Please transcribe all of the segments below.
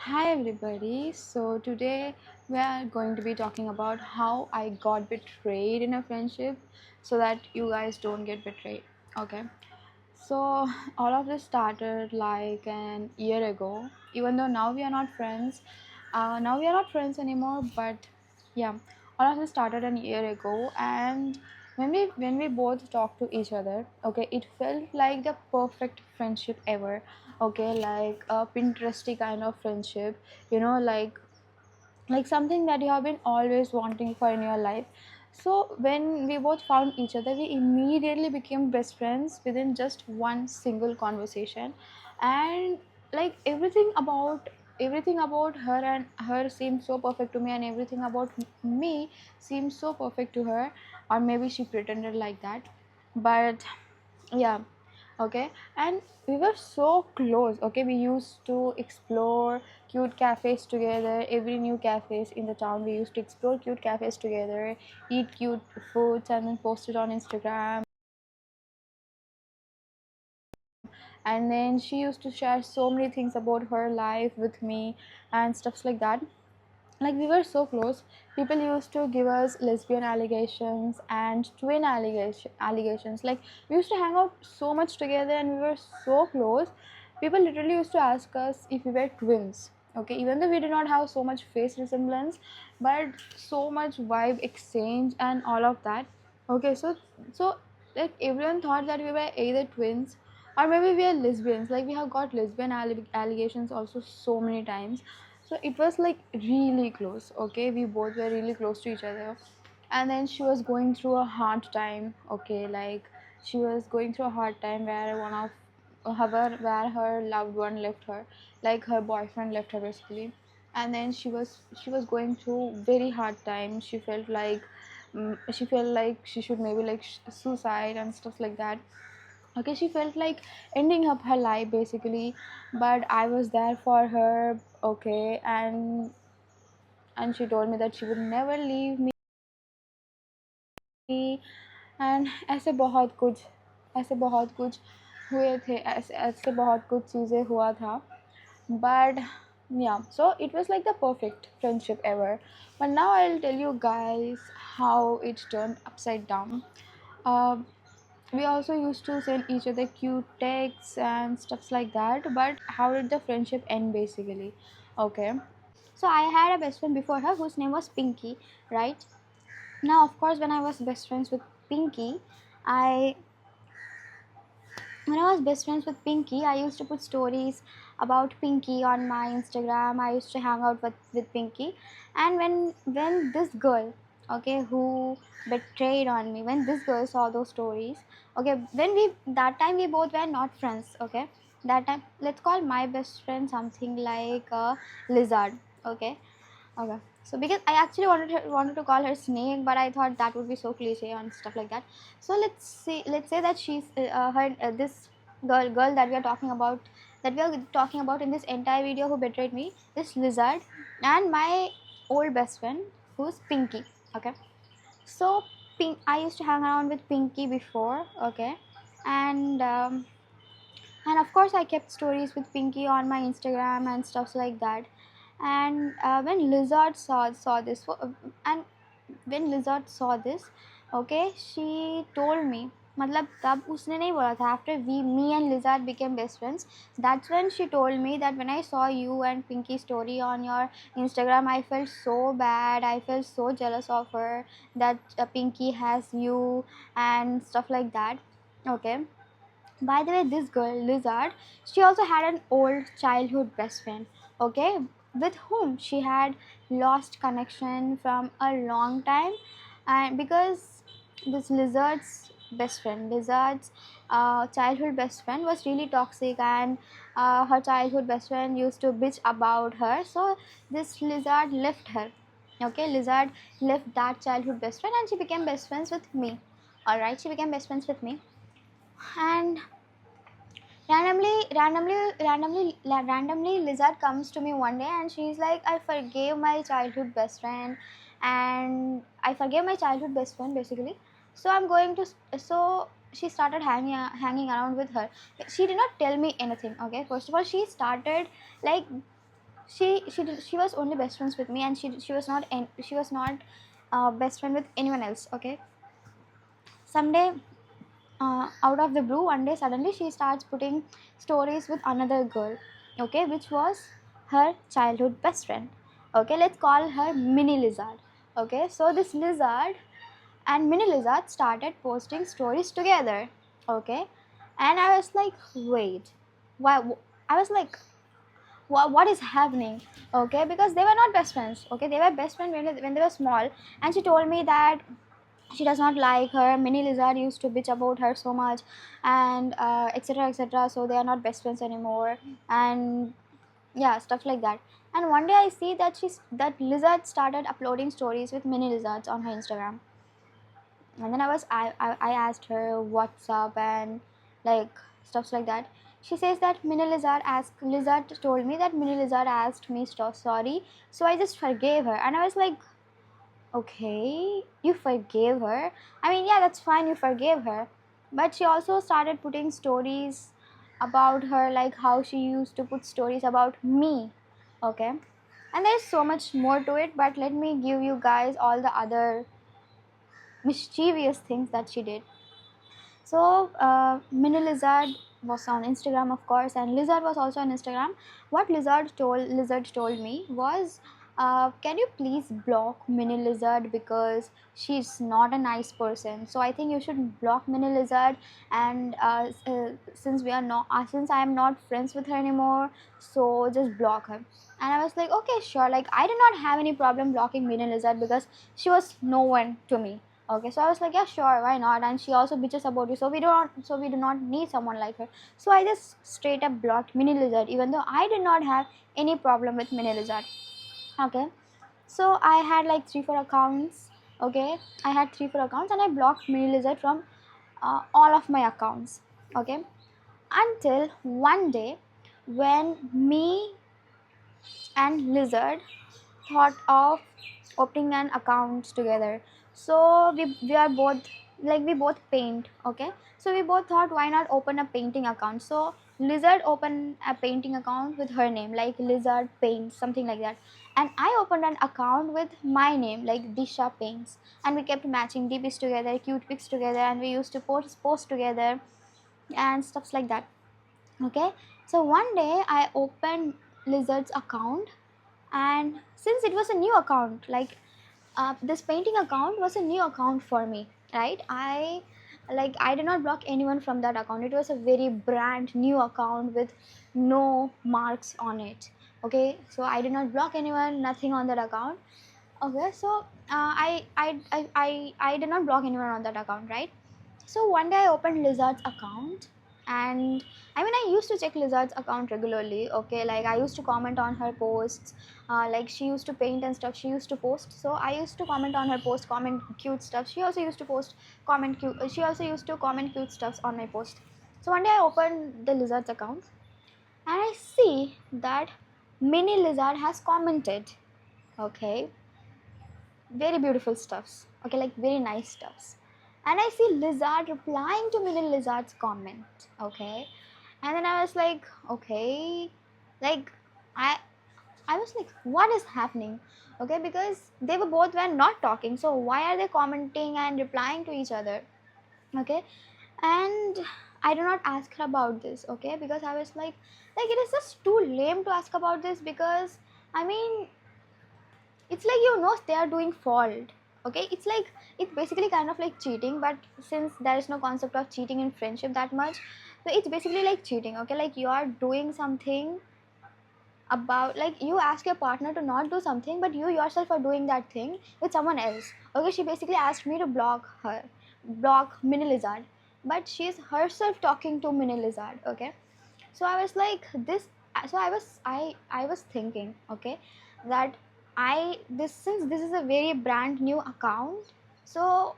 Hi everybody. So today we are going to be talking about how I got betrayed in a friendship so that you guys don't get betrayed. Okay. So all of this started like an year ago. Even though now we are not friends, now we are not friends anymore. But yeah, all of this started an year ago, and when we both talked to each other, okay, it felt like the perfect friendship ever. Okay, like a Pinteresty kind of friendship, like something that you have been always wanting for in your life. So when we both found each other, we immediately became best friends within just one single conversation. And like everything about her and her seemed so perfect to me, and everything about me seemed so perfect to her, or maybe she pretended like that. But yeah, okay. And we were so close. Okay, we used to explore cute cafes together. Every new cafes in the town, we used to explore cute cafes together, eat cute foods, and then post it on Instagram. And then she used to share so many things about her life with me and stuffs like that. Like we were so close. People used to give us lesbian allegations and twin allegations. Like we used to hang out so much together, and we were so close. People literally used to ask us if we were twins. Okay, even though we did not have so much face resemblance, but so much vibe exchange and all of that. Okay, so like everyone thought that we were either twins or maybe we are lesbians. Like we have got lesbian allegations also so many times. So it was like really close. Okay, we both were really close to each other. And then she was going through a hard time. Okay, like she was going through a hard time where one of where her loved one left her, like her boyfriend left her basically. And then she was going through very hard time. She felt like she should maybe like suicide and stuff like that. Okay, she felt like ending up her life basically, but I was there for her. Okay, and she told me that she would never leave me. And ऐसे बहुत कुछ हुए थे, ऐसे बहुत कुछ चीज़ें हुआ था. But yeah, so it was like the perfect friendship ever. But now I'll tell you guys how it turned upside down. uh, we also used to send each other cute texts and stuffs like that. But how did the friendship end basically? Okay, so I had a best friend before her whose name was Pinky, right? Now of course, when I was best friends with Pinky, I when I was best friends with Pinky, I used to put stories about Pinky on my Instagram. I used to hang out with Pinky. And when this girl, okay, who betrayed on me, when this girl saw those stories, okay, when we that time we both were not friends, okay. That time, let's call my best friend something like a lizard, okay. Okay. So because I actually wanted to call her Snake, but I thought that would be so cliche and stuff like that. So let's say that she's her this girl that we are talking about in this entire video who betrayed me, this lizard, and my old best friend who's Pinky. Okay. So I used to hang around with Pinky before. Okay, and and of course I kept stories with Pinky on my Instagram and stuff like that. And when Lizard saw this, and when Lizard saw this, okay, she told me, मतलब तब उसने नहीं बोला था, after me and Lizard became best friends, that's when she told me that when I saw you and Pinky story on your Instagram, I felt so bad, I felt so jealous of her, that Pinky has you and stuff like that. Okay. By the way, this girl, Lizard, she also had an old childhood best friend, okay, with whom she had lost connection from a long time. And because this Lizard's childhood best friend was really toxic, and her childhood best friend used to bitch about her. So this Lizard left her. Okay, Lizard left that childhood best friend, and she became best friends with me. All right, she became best friends with me. And randomly Lizard comes to me one day, and she's like, I forgave my childhood best friend, and I forgave my childhood best friend basically. So I'm going to so she started hanging around with her. She did not tell me anything. Okay, first of all, she started like she was only best friends with me, and she was not best friend with anyone else. Okay, someday, out of the blue, one day suddenly she starts putting stories with another girl, okay, which was her childhood best friend. Okay, let's call her Mini Lizard. Okay, so this lizard and Mini Lizard started posting stories together. Okay, and I was like, wait, why? I was like, what is happening? Okay, because they were not best friends. Okay, they were best friends when they were small, and she told me that she does not like her. Mini Lizard used to bitch about her so much, and etc etc, so they are not best friends anymore, and yeah, stuff like that. And one day I see that that Lizard started uploading stories with Mini Lizards on her Instagram. And then I asked her what's up, and like stuff like that. She says that Lizard told me that Mini Lizard asked me sorry, so I just forgave her. And I was like, okay, you forgave her. I mean, yeah, that's fine, you forgave her. But she also started putting stories about her, like how she used to put stories about me. Okay. And there's so much more to it, but let me give you guys all the other mischievous things that she did. So, Mini Lizard was on Instagram, of course, and Lizard was also on Instagram. What Lizard told me was, can you please block Mini Lizard because she's not a nice person. So I think you should block Mini Lizard, and since I am not friends with her anymore, so just block her. And I was like, okay, sure. Like, I did not have any problem blocking Mini Lizard because she was no one to me. Okay, so I was like, yeah, sure, why not? And she also bitches about you, so we do not need someone like her. So I just straight up blocked Mini Lizard, even though I did not have any problem with Mini Lizard. Okay, so I had like 3 4 accounts. Okay, I had 3 4 accounts, and I blocked Mini Lizard from all of my accounts. Okay, until one day when me and Lizard thought of opening an account together. So we are both, like, we both paint. Okay, so we both thought, why not open a painting account? So Lizard opened a painting account with her name, like Lizard Paints, something like that, and I opened an account with my name, like Disha Paints, and we kept matching DPs together, cute pics together, and we used to post together and stuffs like that. Okay, so one day I opened Lizard's account, and since it was a new account, like, this painting account was a new account for me, right? I did not block anyone from that account. It was a very brand new account with no marks on it. Okay, so I did not block anyone, nothing on that account. Okay, so I did not block anyone on that account, right? So one day I opened Lizard's account, and I mean, I used to check Lizard's account regularly. Okay, like, I used to comment on her posts. Like, she used to paint and stuff. She used to post, so I used to comment on her post, comment cute stuff. She also used to post, comment cute. She also used to comment cute stuffs on my post. So one day I opened the Lizard's account, and I see that Mini Lizard has commented. Okay, very beautiful stuffs. Okay, like, very nice stuffs. And I see Lizard replying to Mini Lizard's comment. Okay, and then I was like, okay, like, I I was like, what is happening? Okay, because they were not talking, so why are they commenting and replying to each other? Okay, and I do not ask her about this. Okay, because I was like, it is just too lame to ask about this, because I mean, it's like, they are doing fault. Okay, it's basically kind of like cheating, but since there is no concept of cheating in friendship that much, so it's basically like cheating. Okay, like, you are doing something about, like, you ask your partner to not do something, but you yourself are doing that thing with someone else. Okay, she basically asked me to block Mini Lizard, but she's herself talking to Mini Lizard. Okay, so I was like, this so I was thinking, okay, that I this since this is a very brand new account, so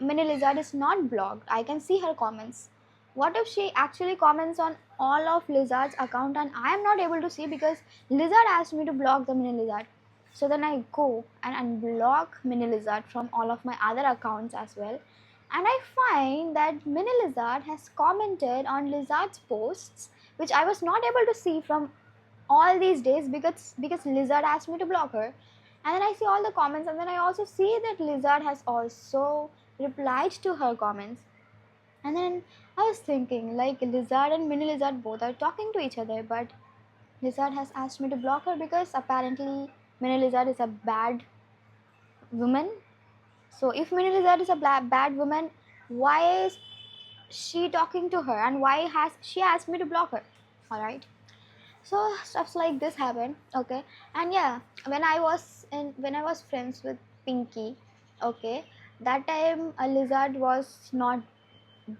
Mini Lizard is not blocked, I can see her comments. What if she actually comments on all of Lizard's account and I am not able to see because Lizard asked me to block the Mini Lizard? So then I go and unblock Mini Lizard from all of my other accounts as well, and I find that Mini Lizard has commented on Lizard's posts, which I was not able to see from all these days because Lizard asked me to block her. And then I see all the comments, and then I also see that Lizard has also replied to her comments. And then I was thinking, like, Lizard and Mini Lizard both are talking to each other, but Lizard has asked me to block her because apparently Mini Lizard is a bad woman. So if Mini Lizard is a bad woman, why is she talking to her, and why has she asked me to block her? All right. So stuffs like this happen. Okay. And yeah, when I was friends with Pinky, okay, that time a Lizard was not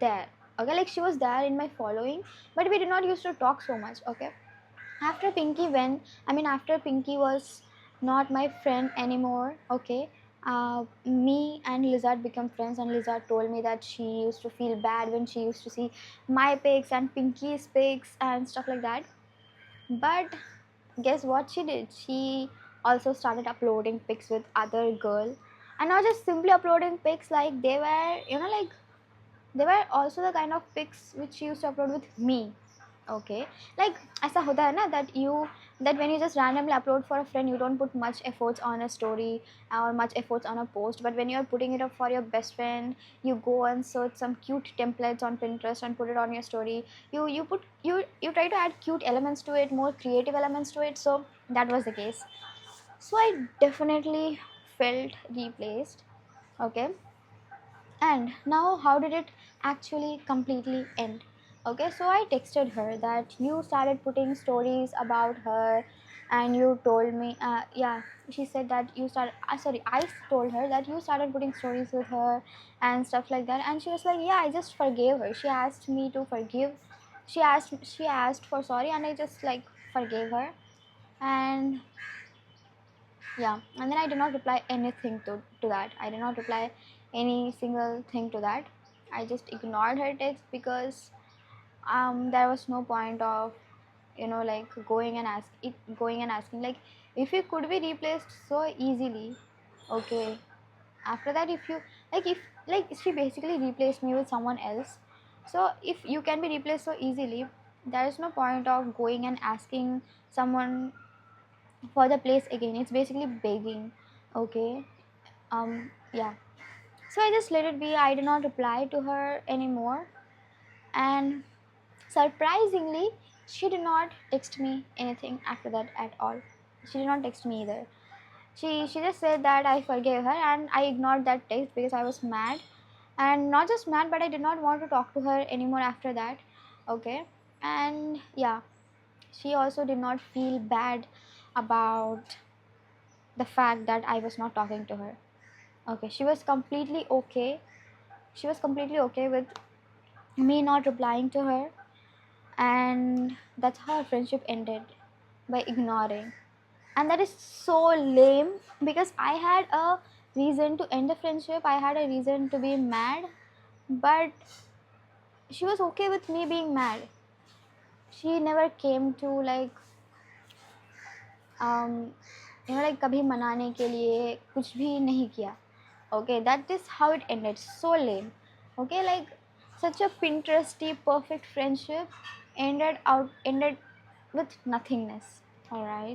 there. Okay, like she was there in my following, but we did not used to talk so much. Okay, after after Pinky was not my friend anymore. Okay, me and Lizard become friends, and Lizard told me that she used to feel bad when she used to see my pics and Pinky's pics and stuff like that. But guess what she did? She also started uploading pics with other girl, and not just simply uploading pics, like they were, like they were also the kind of pics which she used to upload with me. Okay, like ऐसा होता है ना, that when you just randomly upload for a friend, you don't put much efforts on a story or much efforts on a post. But when you are putting it up for your best friend, you go and search some cute templates on Pinterest and put it on your story. You try to add cute elements to it, more creative elements to it. So that was the case. So I definitely felt replaced. Okay, and now, how did it actually completely end? Okay, so I texted her that you started putting stories about her, and you told me, yeah, she said that you started, sorry, I told her that you started putting stories with her and stuff like that. And she was like, yeah, I just forgave her. She asked me to forgive. She asked for sorry, and I just like forgave her. And yeah, and then I did not reply anything to that. I did not reply any single thing to that. I just ignored her text because there was no point of like going and asking, like, if you could be replaced so easily. Okay, after that, if you if like she basically replaced me with someone else. So if you can be replaced so easily, there is no point of going and asking someone for the place again. It's basically begging. Okay, yeah, so I just let it be. I did not reply to her anymore. And surprisingly, she did not text me anything after that at all. She did not text me either. She just said that I forgave her, and I ignored that text because I was mad. And not just mad, but I did not want to talk to her anymore after that. Okay, and yeah, she also did not feel bad about the fact that I was not talking to her. Okay, she was completely okay. She was completely okay with me not replying to her, and that's how our friendship ended, by ignoring. And that is so lame because I had a reason to end the friendship. I had a reason to be mad, but she was okay with me being mad. She never came to um like कभी मनाने के लिए कुछ भी नहीं किया. Okay, that is how it ended. So lame. Okay, like such a Pinteresty perfect friendship ended with nothingness. All right.